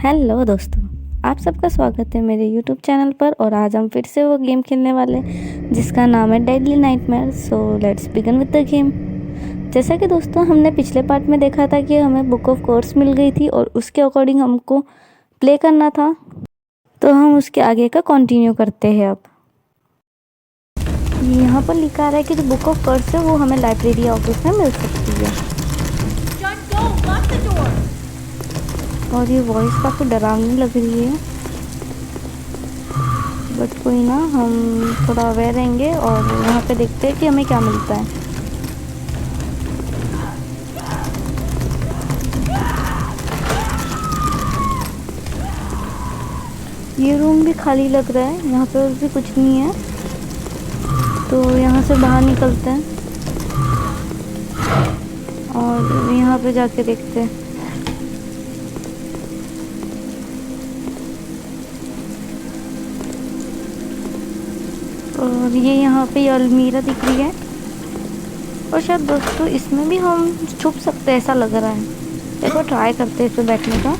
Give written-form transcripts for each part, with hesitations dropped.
Hello दोस्तों, आप सबका स्वागत है मेरे यूट्यूब चैनल पर। और आज हम फिर से वो गेम खेलने वाले हैं जिसका नाम है deadly nightmare. So let's begin with the game. जैसा कि दोस्तों हमने पिछले पार्ट में देखा था कि हमें बुक ऑफ कोर्स मिल गई थी और उसके अकॉर्डिंग हमको प्ले करना था, तो हम उसके आगे का कंटिन्यू करते हैं। अब यहाँ पर लिखा रहा है कि जो बुक ऑफ कोर्स है वो हमें लाइब्रेरी ऑफिस में मिल सकती है। और ये वॉइस काफ़ी डरावनी लग रही है, बट कोई ना, हम थोड़ा अवेयर रहेंगे और यहाँ पे देखते हैं कि हमें क्या मिलता है। ये रूम भी खाली लग रहा है, यहाँ पे भी कुछ नहीं है, तो यहाँ से बाहर निकलते हैं और यहाँ पे जाके देखते हैं। और ये यहाँ पे अलमीरा दिख रही है और शायद दोस्तों इसमें भी हम छुप सकते हैं, ऐसा लग रहा है। एक बार ट्राई करते हैं इस पे बैठने का,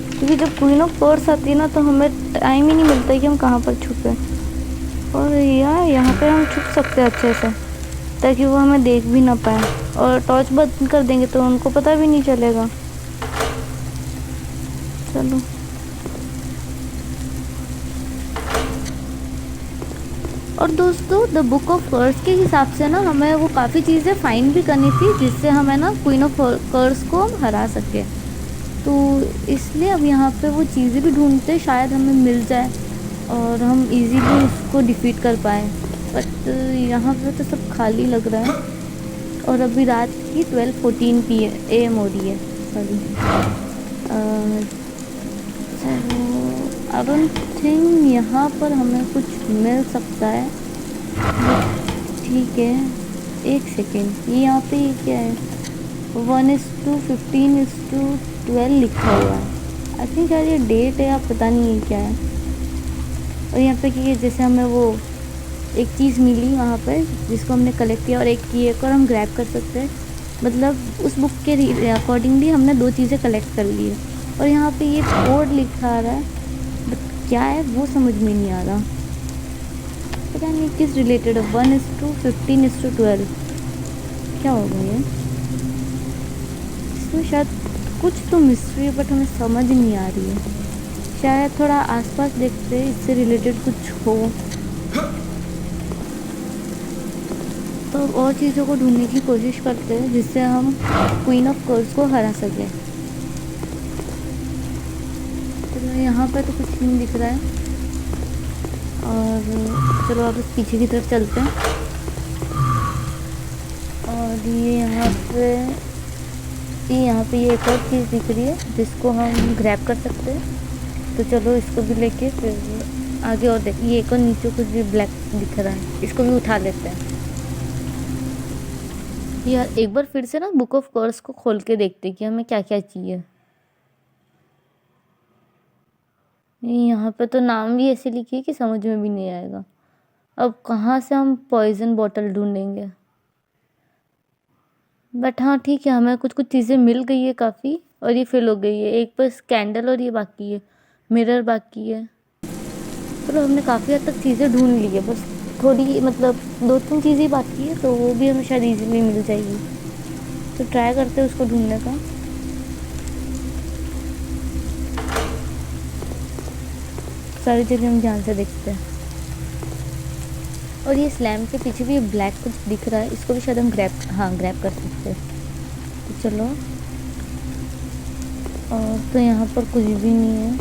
क्योंकि जब क्वीन ऑफ कोर्स आती है ना तो हमें टाइम ही नहीं मिलता कि हम कहाँ पर छुपे। और यार यहाँ पे हम छुप सकते हैं अच्छे से, ताकि वो हमें देख भी ना पाए। और टॉर्च बंद कर देंगे तो उनको पता भी नहीं चलेगा। चलो, और दोस्तों द बुक ऑफ कर्स के हिसाब से ना हमें वो काफ़ी चीज़ें फाइंड भी करनी थी जिससे हमें ना क्वीन ऑफ कर्स को हम हरा सके। तो इसलिए अब यहाँ पे वो चीज़ें भी ढूंढते, शायद हमें मिल जाए और हम इजीली उसको डिफीट कर पाए। बट यहाँ पे तो सब खाली लग रहा है और अभी रात की 12:14 PM हो रही है। सॉरी, आई डोंट थिंक यहाँ पर हमें कुछ मिल सकता है। ठीक है, एक सेकेंड, ये यहाँ पे क्या है? 1:15:12 लिखा हुआ है। आई थिंक यार ये डेट है या पता नहीं है क्या है। और यहाँ पे कि जैसे हमें वो एक चीज़ मिली वहाँ पर जिसको हमने कलेक्ट किया और एक की एक और हम ग्रैब कर सकते हैं। मतलब उस बुक के अकॉर्डिंगली हमने दो चीज़ें कलेक्ट कर ली है। और यहाँ पे ये कोड लिखा रहा है, बट क्या है वो समझ में नहीं आ रहा, पता नहीं किस रिलेटेड है। 1:15:12 क्या होगा ये? इसमें शायद कुछ तो मिस्ट्री है, बट हमें समझ नहीं आ रही है। शायद थोड़ा आसपास देखते हैं, इससे रिलेटेड कुछ हो तो और चीज़ों को ढूंढने की कोशिश करते हैं जिससे हम क्वीन ऑफ कर्स को हरा सकें। तो यहाँ पर तो कुछ नहीं दिख रहा है। और चलो आप इस पीछे की तरफ चलते हैं। और ये यहाँ पे ये एक और चीज़ दिख रही है जिसको हम ग्रैब कर सकते हैं। तो चलो इसको भी लेके फिर आगे और देख। ये एक और नीचे कुछ भी ब्लैक दिख रहा है, इसको भी उठा लेते हैं। यार एक बार फिर से ना बुक ऑफ कोर्स को खोल के देखते कि हमें क्या क्या चाहिए। यहाँ पे तो नाम भी ऐसे लिखी है कि समझ में भी नहीं आएगा। अब कहाँ से हम पॉइजन बॉटल ढूंढेंगे? बट हाँ ठीक है, हमें कुछ कुछ चीज़ें मिल गई है काफ़ी, और ये फिल हो गई है। एक बस कैंडल और ये बाकी है, मिरर बाकी है। चलो हमने काफ़ी हद तक चीज़ें ढूंढ ली है, बस थोड़ी मतलब 2-3 चीज़ें बाकी है, तो वो भी हमें शायद इजीली मिल जाएगी। तो ट्राई करते हैं उसको ढूंढने का। सारी जगह हम ध्यान से देखते हैं। और ये स्लैम के पीछे भी ब्लैक कुछ दिख रहा है, इसको भी शायद हम ग्रैब कर सकते हैं। तो चलो, और तो यहाँ पर कुछ भी नहीं है,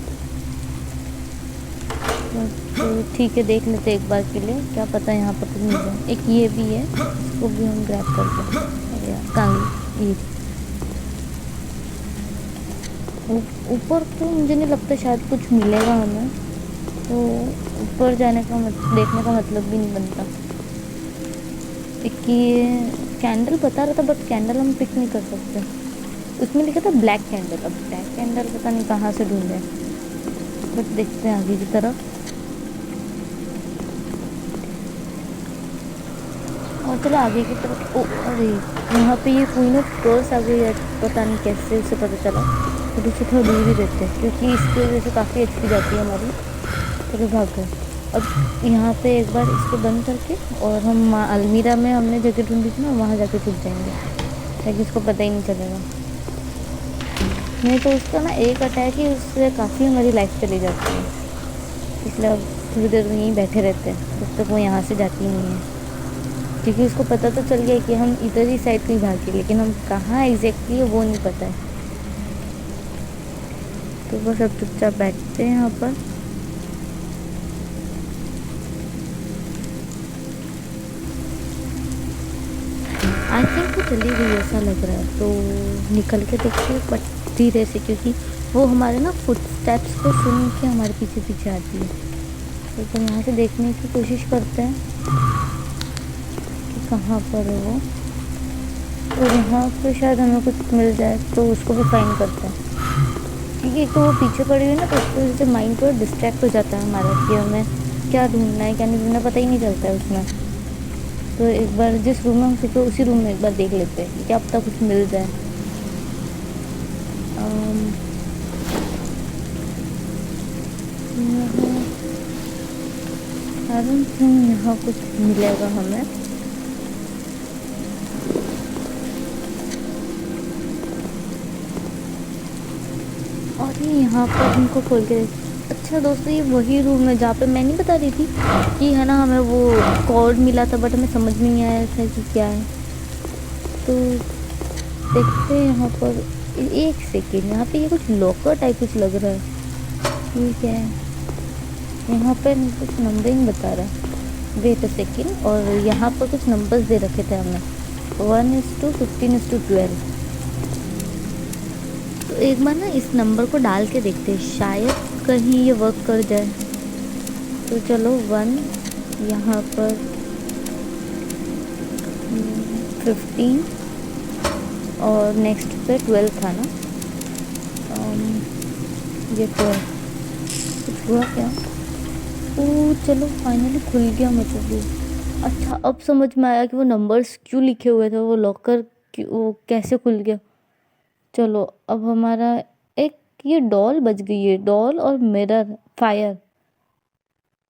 तो ठीक है देख लेते एक बार के लिए, क्या पता यहाँ पर कुछ मिल जाए। एक ये भी है, इसको भी हम ग्रैब करते हैं। अरे यार कहाँ गई? ऊपर तो मुझे नहीं लगता शायद कुछ मिलेगा हमें, तो ऊपर जाने का देखने का मतलब भी नहीं बनता। एक ये कैंडल बता रहा था, बट कैंडल हम पिक नहीं कर सकते। उसमें लिखा था ब्लैक कैंडल। अब ब्लैक कैंडल पता नहीं कहाँ से ढूंढे, बट देखते हैं आगे की तरफ। और चलो आगे की तरफ। ओ अरे, यहाँ पे ये क्वीन ऑफ कर्स आ गई है, पता नहीं कैसे उसे पता चला। और उससे थोड़ा दूर ही रहते हैं क्योंकि इसकी वजह से काफ़ी एचपी जाती है हमारी। चलो भाग गए। अब यहाँ पे एक बार इसको बंद करके और हम अलमीरा में हमने जगह ढूंढी थी ना, वहाँ जाके छुप जाएंगे ताकि उसको पता ही नहीं चलेगा। नहीं तो उसका ना एक अटैक ही उससे काफ़ी हमारी लाइफ चली जाती है, इसलिए अब थोड़ी देर यहीं बैठे रहते हैं जब तक वो यहाँ से जाती नहीं है। क्योंकि उसको पता तो चल गया कि हम इधर ही साइड कहीं भागे, लेकिन हम कहाँ एग्जैक्टली है वो नहीं पता है। तो बस अब चुपचाप बैठते हैं यहाँ पर। आई थिंक वो चली गई ऐसा लग रहा है, तो निकल के देखते हैं बट धीरे से, क्योंकि वो हमारे ना फुट स्टेप्स को सुन के हमारे पीछे पीछे आती है। तो यहाँ से देखने की कोशिश करते हैं कि कहाँ पर है वो, और यहाँ पे शायद हमें कुछ मिल जाए तो उसको भी फाइन करते हैं। क्योंकि एक तो वो पीछे पड़ी हुई ना, तो उसकी वजह से माइंड थोड़ा डिस्ट्रैक्ट हो जाता है हमारा कि हमें क्या ढूंढना है क्या नहीं ढूंढना पता ही नहीं चलता है उसमें। तो एक बार जिस रूम में हम सीखे उसी रूम में एक बार देख लेते हैं कि क्या पता कुछ मिल जाए। यहाँ कुछ मिलेगा हमें। और ये यहाँ पर इनको खोल के अच्छा दोस्तों, ये वही रूम है जहाँ पे मैं नहीं बता रही थी कि है ना हमें वो कोड मिला था बट हमें समझ में नहीं आया था कि क्या है। तो देखते हैं यहाँ पर, एक सेकेंड, यहाँ पे ये कुछ लॉकर टाइप कुछ लग रहा है। ठीक है, यहाँ पे कुछ नंबरिंग बता रहा है, वेट अ सेकेंड। और यहाँ पर कुछ नंबर्स दे रखे थे हमें, 1:15:12। तो एक बार ना इस नंबर को डाल के देखते हैं, शायद कहीं ये वर्क कर जाए। तो चलो 1, यहाँ पर 15 और नेक्स्ट पे 12 था ना। ये 12 कुछ हुआ क्या? ओ चलो फाइनली खुल गया मतलब। अच्छा अब समझ में आया कि वो नंबर्स क्यों लिखे हुए थे, वो लॉकर वो कैसे खुल गया। चलो अब हमारा एक ये डॉल बच गई है, डॉल और मिरर फायर,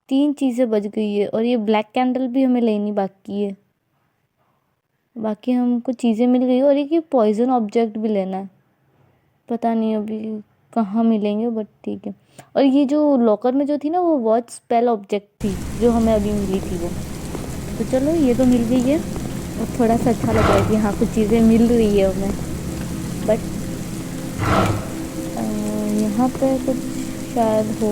3 चीज़ें बच गई है। और ये ब्लैक कैंडल भी हमें लेनी बाकी है। बाकी हमको चीज़ें मिल गई और एक ये पॉइजन ऑब्जेक्ट भी लेना है, पता नहीं अभी कहाँ मिलेंगे बट ठीक है। और ये जो लॉकर में जो थी ना वो वॉच स्पेल ऑब्जेक्ट थी जो हमें अभी मिली थी वो। तो चलो ये तो मिल गई है और थोड़ा सा अच्छा लग रहा है कि हाँ कुछ चीज़ें मिल रही है हमें। बट यहाँ पे कुछ शायद हो,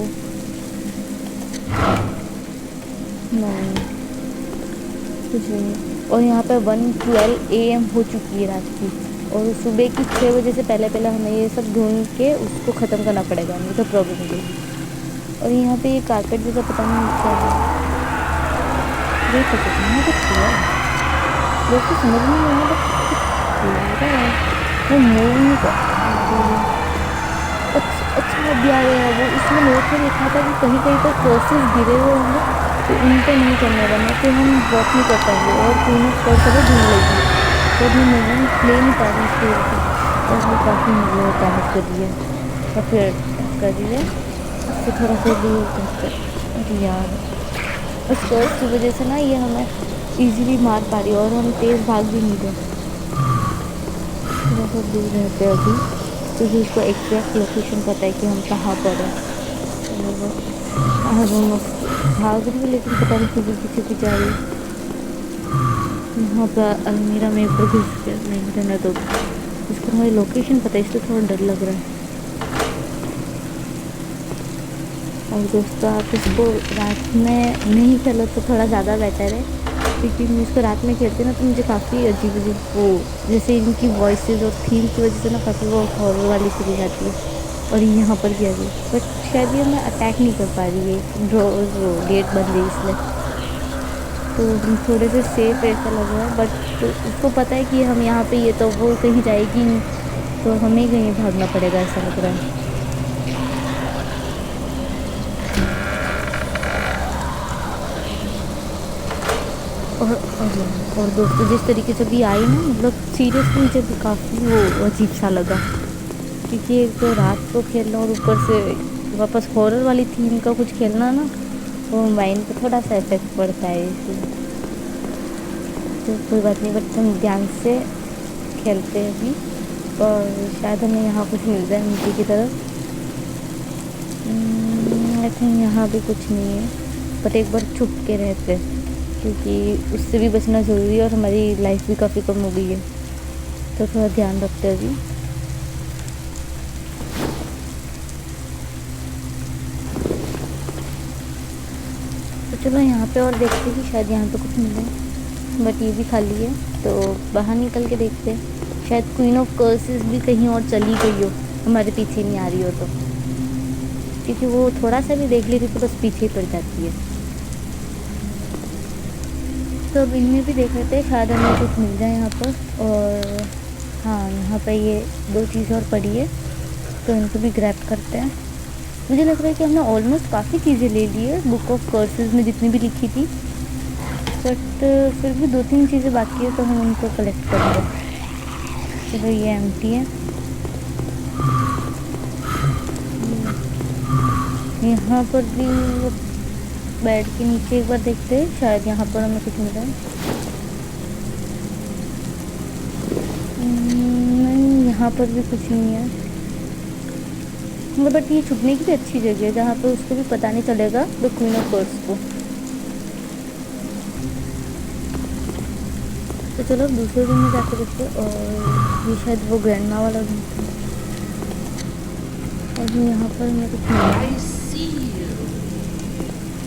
नहीं कुछ नहीं। और यहाँ पे 1:12 AM हो चुकी है रात की, और सुबह की 6 बजे से पहले पहले हमें ये सब ढूंढ के उसको ख़त्म करना पड़ेगा, नहीं तो प्रॉब्लम होगी। और यहाँ पे ये कारपेट जैसा पता नहीं क्या है, देख सकते हैं कुछ हुआ दोस्तों, समझ में नहीं आया बट वो मूव नहीं कर। अच्छा अभी आ गया वो, इसमें नोट में लिखा था कि कहीं कहीं पर कर्सेस गिरे हुए होंगे तो उन पर नहीं करने वाले, तो हम वॉक नहीं कर पाएंगे और पूरी कर्स अगर ढूंढ लेगी तो अपनी मूवमेंट ले नहीं पा रही इसकी वजह से। और वो काफ़ी डैमेज कर रही है या फिर कर रही है उससे थोड़ा सा दूर करते। अरे यार उस कर्स की वजह से ना ये हमें ईजीली मार पा रही है और हम तेज़ भाग भी नहीं रहे, थोड़ा सा दूर रहते हैं अभी क्योंकि उसको एग्जैक्ट लोकेशन पता है कि हम कहाँ पर हैं। हम भाग रही है लेकिन पता नहीं किसी पीछे पीछे आ रही है। यहाँ पर अलमीरा में ऊपर घुस के नहीं रहना, तो उसको हमारी लोकेशन पता है इसलिए थोड़ा डर लग रहा है। और दोस्तों आप इसको रात में नहीं खेलो तो थोड़ा ज़्यादा बेटर है, क्योंकि मैं इसको रात में खेलती ना तो मुझे काफ़ी अजीब अजीब वो जैसे इनकी वॉइसेस और थीम की वजह से ना काफ़ी वो हॉरर वाली फीलिंग आती है। और यहाँ पर भी आ गई बट शायद ये मैं अटैक नहीं कर पा रही है, वो गेट बंद है इसलिए, तो हम थोड़े से सेफ ऐसा लग रहा है। बट तो उसको पता है कि हम यहाँ पे ये तो वो कहीं जाएगी नहीं, तो हमें कहीं भागना पड़ेगा ऐसा लग रहा है। और दोस्तों जिस तरीके से भी आई ना, मतलब सीरियसली मुझे भी काफ़ी वो अजीब सा लगा क्योंकि एक तो रात को खेलना और ऊपर से वापस हॉरर वाली थीम का कुछ खेलना ना, वो माइंड पे थोड़ा सा इफेक्ट पड़ता है, इसलिए तो कोई बात नहीं, बट हम ध्यान से खेलते हैं अभी। और शायद हमें यहाँ कुछ मिल जाए नीचे की तरफ। आई थिंक यहाँ भी कुछ नहीं है, बट एक बार छुप के रहते हैं, क्योंकि उससे भी बचना ज़रूरी है और हमारी लाइफ भी काफ़ी कम हो गई है, तो थोड़ा ध्यान रखते हैं अभी। तो चलो यहाँ पे और देखते हैं कि शायद यहाँ पे कुछ मिले, बट ये भी खाली है, तो बाहर निकल के देखते हैं। शायद क्वीन ऑफ कर्सेस भी कहीं और चली गई हो, हमारे पीछे नहीं आ रही हो तो, क्योंकि वो थोड़ा सा भी देख लेती तो बस पीछे ही पड़ जाती है। तो अब इनमें भी देख लेते हैं, शायद हमें कुछ मिल जाए यहाँ पर। और हाँ, यहाँ पर ये 2 चीज़ और पड़ी है, तो इनको भी ग्रैब करते हैं। मुझे लग रहा है कि हमने ऑलमोस्ट काफ़ी चीज़ें ले ली है बुक ऑफ कर्सेस में, जितनी भी लिखी थी, बट फिर भी 2-3 चीज़ें बाकी है, तो हम उनको कलेक्ट करेंगे। चलो ये एम्प्टी है। यहाँ पर भी बेड के नीचे एक बार देखते हैं, शायद यहाँ पर हमें कुछ मिला है। नहीं, यहाँ पर भी कुछ नहीं है, बट ये छुपने की भी अच्छी जगह है, जहाँ पे उसको भी पता नहीं चलेगा द क्वीन ऑफ कर्स को। तो चलो दूसरे रूम में जाकर देखते। और ये शायद वो ग्रैंडमा वाला रूम था, और यहाँ पर हमें कुछ मिला।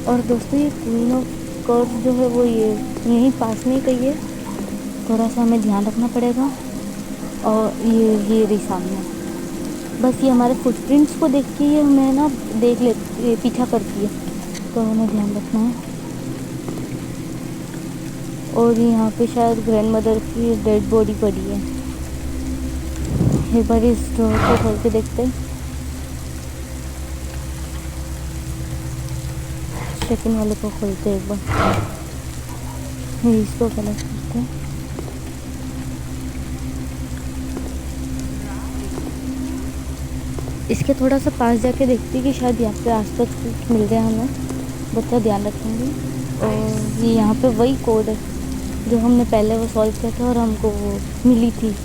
और दोस्तों ये क्वीन ऑफ कर्स जो है वो ये यहीं पास में ही कहीं है, थोड़ा सा हमें ध्यान रखना पड़ेगा। और ये रही सामने, बस ये हमारे फुटप्रिंट्स को देख के ये हमें ना देख ले पीछा करती है, तो हमें ध्यान रखना है। और यहाँ पे शायद ग्रैंड मदर की डेड बॉडी पड़ी है। एक बार इस डोर को खोल के देखते हैं, सेकंड वाले को खोलते हैं एक बार, इसको कनेक्ट करते हैं। इसके थोड़ा सा पास जाके देखते हैं कि शायद यहाँ पे आसपास कुछ मिल जाए हमें, बच्चा ध्यान रखेंगे। और ये यहाँ पे वही कोड है जो हमने पहले वो सॉल्व किया था और हमको वो मिली थी।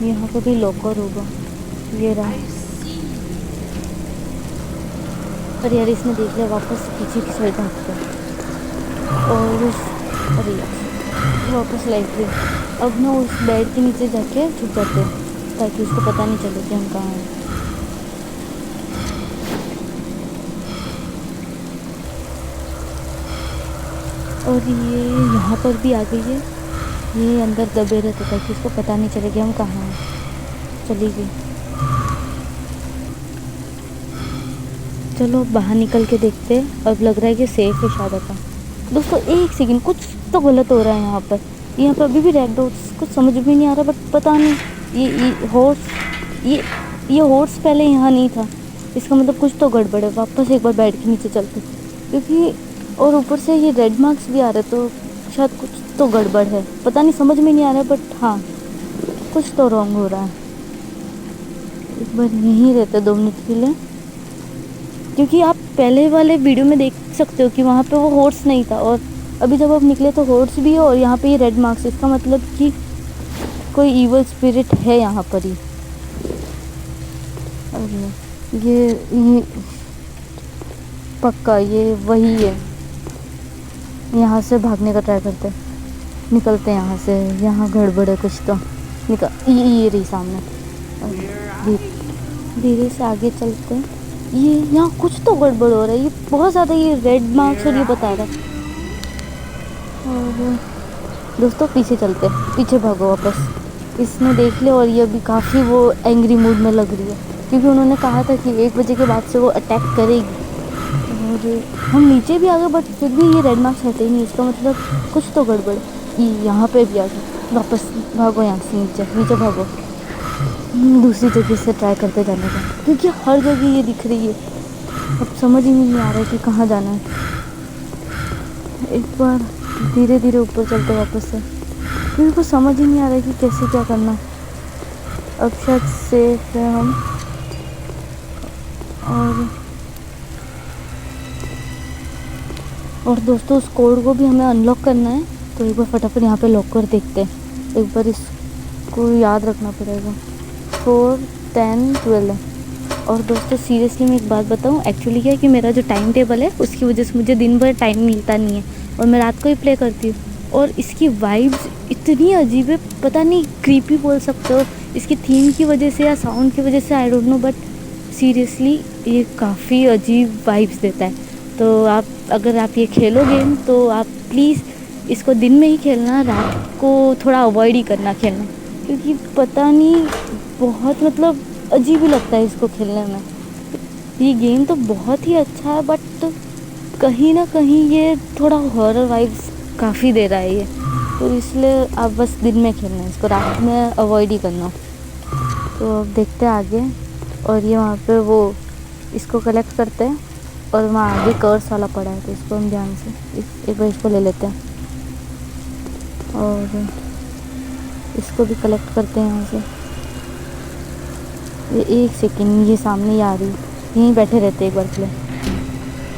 यहाँ पे भी लॉकर होगा, ये रहा। पर यार इसने देख लिया, वापस पीछे की साइड भागते और अरे यार वापस लाइब्रेरी। अब ना उस बेड के नीचे जाके छुप जाते हैं, ताकि उसको पता नहीं चले कि हम कहाँ हैं। और ये यहाँ पर भी आ गई है, ये अंदर दबे रहते ताकि उसको पता नहीं चले कि हम कहाँ हैं। चली गई। चलो बाहर निकल के देखते हैं, अब लग रहा है कि सेफ है शायद का। दोस्तों एक सेकंड, कुछ तो गलत हो रहा है यहाँ पर। यहाँ पर अभी भी रेड डॉट्स, कुछ समझ में नहीं आ रहा, बट पता नहीं ये हॉर्स पहले यहाँ नहीं था, इसका मतलब कुछ तो गड़बड़ है। वापस एक बार बेड के नीचे चलते, क्योंकि और ऊपर से ये रेड मार्क्स भी आ रहे, तो शायद कुछ तो गड़बड़ है, पता नहीं, समझ में नहीं आ रहा है, बट हाँ कुछ तो रॉन्ग हो रहा है। एक बार यहीं रहते 2 मिनट के लिए, क्योंकि आप पहले वाले वीडियो में देख सकते हो कि वहाँ पे वो हॉर्स नहीं था, और अभी जब आप निकले तो हॉर्स भी है और यहाँ पे ये रेड मार्क्स, इसका मतलब कि कोई इवल स्पिरिट है यहाँ पर ही। और ये पक्का ये वही है। यहाँ से भागने का ट्राई करते हैं, निकलते हैं यहाँ से, यहाँ गड़बड़ है कुछ तो। निकल ये रही सामने, धीरे से आगे चलते हैं। ये यहाँ कुछ तो गड़बड़ हो रहा है, ये बहुत ज़्यादा ये रेड मार्क्स और ये बता रहा है। और दोस्तों पीछे चलते हैं, पीछे भागो वापस। इसने देख लिया और ये अभी काफ़ी वो एंग्री मूड में लग रही है, क्योंकि उन्होंने कहा था कि 1 बजे के बाद से वो अटैक करेगी। और हम नीचे भी आ गए, बट फिर भी ये रेड मार्क्स हटे नहीं, इसका मतलब कुछ तो गड़बड़। ये यहाँ पे भी आ गए, वापस भागो यहाँ से, नीचे भागो। दूसरी जगह से ट्राई करते जाने का, क्योंकि हर जगह ये दिख रही है। अब समझ ही नहीं आ रहा है कि कहाँ जाना है। एक बार धीरे धीरे ऊपर चलते वापस से, क्योंकि कुछ समझ ही नहीं आ रहा है कि कैसे क्या करना है। अब शायद सेफ है हम। और दोस्तों उस कोड को भी हमें अनलॉक करना है, तो एक बार फटाफट यहाँ पे लॉक कर देखते हैं। एक बार इसको याद रखना पड़ेगा। 4 10 12 है। और दोस्तों सीरियसली मैं एक बात बताऊँ, एक्चुअली क्या है कि मेरा जो टाइम टेबल है उसकी वजह से मुझे दिन भर टाइम मिलता नहीं है और मैं रात को ही प्ले करती हूँ। और इसकी वाइब्स इतनी अजीब है, पता नहीं क्रीपी बोल सकते हो, इसकी थीम की वजह से या साउंड की वजह से, I don't know, but seriously ये काफ़ी अजीब वाइब्स देता है। तो आप अगर आप ये खेलोगे तो आप प्लीज़ इसको दिन में ही खेलना, रात को थोड़ा अवॉइड ही करना खेलना, क्योंकि पता नहीं बहुत मतलब अजीब ही लगता है इसको खेलने में। ये गेम तो बहुत ही अच्छा है बट कहीं ना कहीं ये थोड़ा हॉरर वाइब्स काफ़ी दे रहा है ये, तो इसलिए आप बस दिन में खेलना है इसको, रात में अवॉइड ही करना। तो अब देखते हैं आगे। और ये वहाँ पे वो इसको कलेक्ट करते हैं और वहाँ आगे कर्स वाला पड़ा है, तो इसको हम ध्यान से एक बार इसको ले लेते हैं और इसको भी कलेक्ट करते हैं यहाँ से। ये एक सेकेंड, ये सामने ही आ रही, यहीं बैठे रहते एक बार के लिए।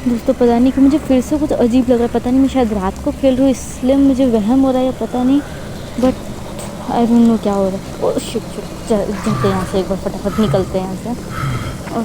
दोस्तों पता नहीं कि मुझे फिर से कुछ अजीब लग रहा है, पता नहीं मैं शायद रात को खेल रही हूँ इसलिए मुझे वहम हो रहा है या पता नहीं, बट आई डोंट नो क्या हो रहा है। ओ शिट शिट, जाते हैं यहाँ से, एक बार फटाफट निकलते हैं यहाँ से। और